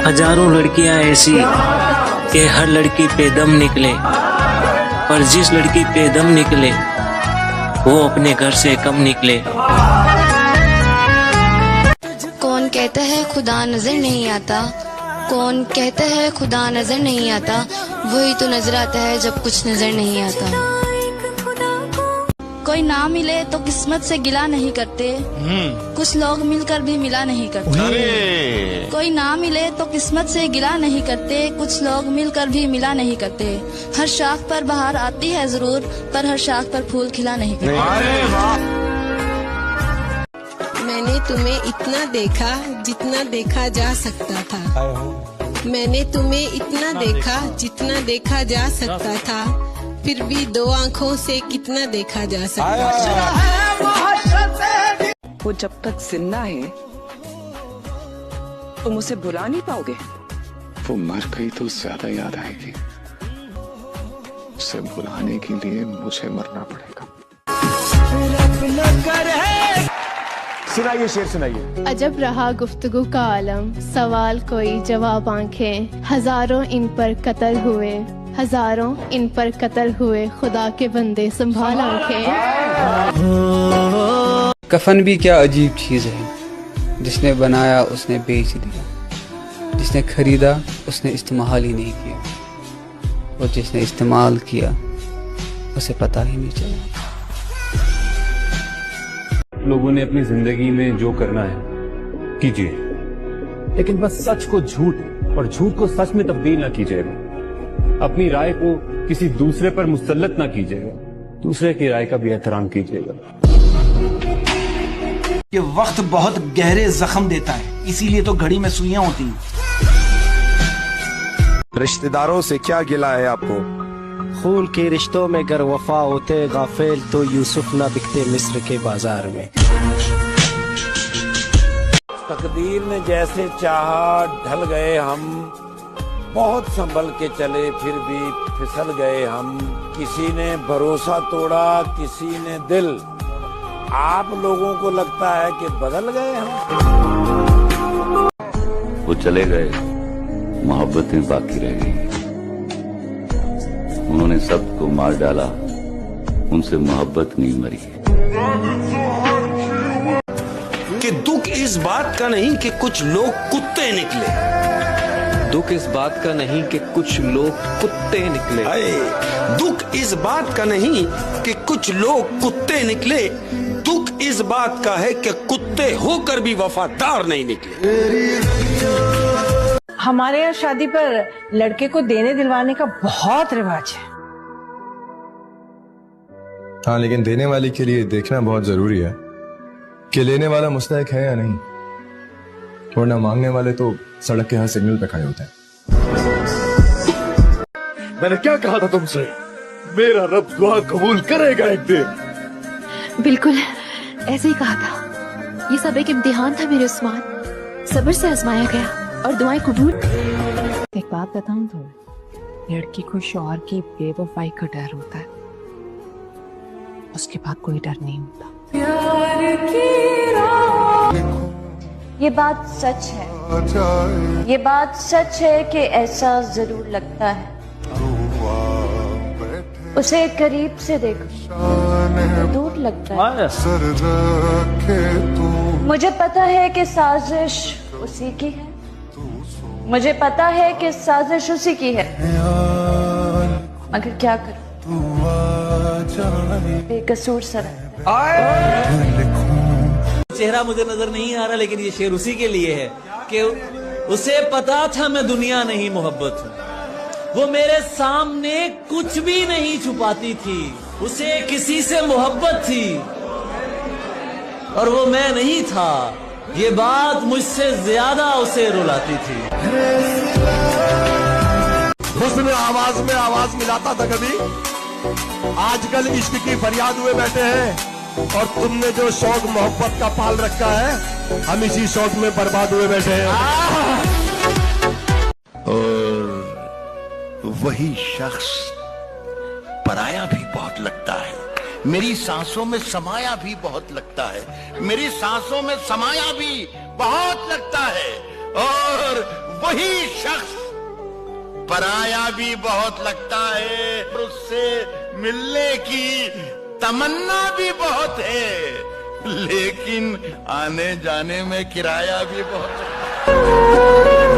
हजारों लड़कियां ऐसी कि हर लड़की पे दम निकले, पर जिस लड़की पे दम निकले वो अपने घर से कम निकले। कौन कहता है खुदा नजर नहीं आता, कौन कहता है खुदा नजर नहीं आता, वही तो नजर आता है जब कुछ नजर नहीं आता। कोई ना मिले तो किस्मत से गिला नहीं करते, कुछ लोग मिलकर भी मिला नहीं करते। कोई ना मिले तो किस्मत से गिला नहीं करते, कुछ लोग मिलकर भी मिला नहीं करते। हर शाख पर बहार आती है जरूर, पर हर शाख पर फूल खिला नहीं करते। मैंने तुम्हें इतना देखा जितना देखा जा सकता था, मैंने तुम्हें इतना देखा जितना देखा जा सकता था, फिर भी दो आँखों से कितना देखा जा सकता था। वो जब तक जिंदा है तुम उसे भुला नहीं पाओगे। वो मर गई तो ज्यादा याद आएगी, उसे भुलाने के लिए मुझे मरना पड़ेगा। सुनाइए, शेर सुनाइए। अजब रहा गुफ्तगू का आलम, सवाल कोई जवाब आंखें, हजारों इन पर कत्ल हुए, हजारों इन पर कत्ल हुए, खुदा के बंदे संभाल आंखें। कफन भी क्या अजीब चीज़ है, जिसने बनाया उसने बेच दिया, जिसने खरीदा उसने इस्तेमाल ही नहीं किया, और जिसने इस्तेमाल किया उसे पता ही नहीं चला। लोगों ने अपनी जिंदगी में जो करना है कीजिए, लेकिन बस सच को झूठ और झूठ को सच में तब्दील ना कीजिएगा। अपनी राय को किसी दूसरे पर मुसल्लत ना कीजिएगा, दूसरे की राय का भी एहतराम कीजिएगा। ये वक्त बहुत गहरे जख्म देता है, इसीलिए तो घड़ी में सुइयां होती हैं। रिश्तेदारों से क्या गिला है आपको? खून के रिश्तों में गर वफा होते गाफिल, तो यूसुफ ना बिकते मिस्र के बाजार में। तकदीर ने जैसे चाहा ढल गए हम, बहुत संभल के चले फिर भी फिसल गए हम। किसी ने भरोसा तोड़ा किसी ने दिल, आप लोगों को लगता है कि बदल गए हम। वो चले गए, मोहब्बतें बाकी रह गई। उन्होंने सबको मार डाला, उनसे मोहब्बत नहीं मरी। कि दुख इस बात का नहीं कि कुछ लोग कुत्ते निकले, दुख इस बात का नहीं कि कुछ लोग कुत्ते निकले। दुख इस बात का नहीं कि कुछ लोग कुत्ते निकले, दुख इस बात का है कि कुत्ते होकर भी वफादार नहीं निकले। हमारे यहाँ शादी पर लड़के को देने दिलवाने का बहुत रिवाज है। हाँ, लेकिन देने वाले के लिए देखना बहुत जरूरी है कि लेने वाला मुस्तहिक है या नहीं, वरना मांगने वाले तो सड़क के हर सिग्नल पे खड़े होते हैं। मैंने क्या कहा था तुमसे, मेरा रब दुआ कबूल करेगा एक दिन। बिल्कुल ऐसे ही कहा था। ये सब एक इम्तिहान था मेरे उस्मान, सब्र से आजमाया गया और दुआएं कबूल। एक बात बताऊं तो, लड़की को शौहर की बेवफाई का डर होता है, उसके बाद कोई डर नहीं होता। ये बात सच है, ये बात सच है कि ऐसा जरूर लगता है। उसे करीब से देखो दूर लगता है। मुझे पता है कि साजिश उसी की है, मुझे पता है कि साजिश उसी की है, मगर क्या करूं, बेकसूर सर। चेहरा मुझे नजर नहीं आ रहा, लेकिन ये शेर उसी के लिए है कि उसे पता था मैं दुनिया नहीं मोहब्बत हूँ। वो मेरे सामने कुछ भी नहीं छुपाती थी, उसे किसी से मोहब्बत थी और वो मैं नहीं था। ये बात मुझसे ज्यादा उसे रुलाती थी। हुस्न आवाज में आवाज मिलाता था कभी, आजकल इश्क की फरियाद हुए बैठे हैं, और तुमने जो शौक मोहब्बत का पाल रखा है, हम इसी शौक में बर्बाद हुए बैठे हैं। और वही शख्स पराया भी बहुत लगता है, मेरी सांसों में समाया भी बहुत लगता है, मेरी सांसों में समाया भी बहुत लगता है, और वही शख्स पराया भी बहुत लगता है, उससे मिलने की तमन्ना भी बहुत है, लेकिन आने जाने में किराया भी बहुत है।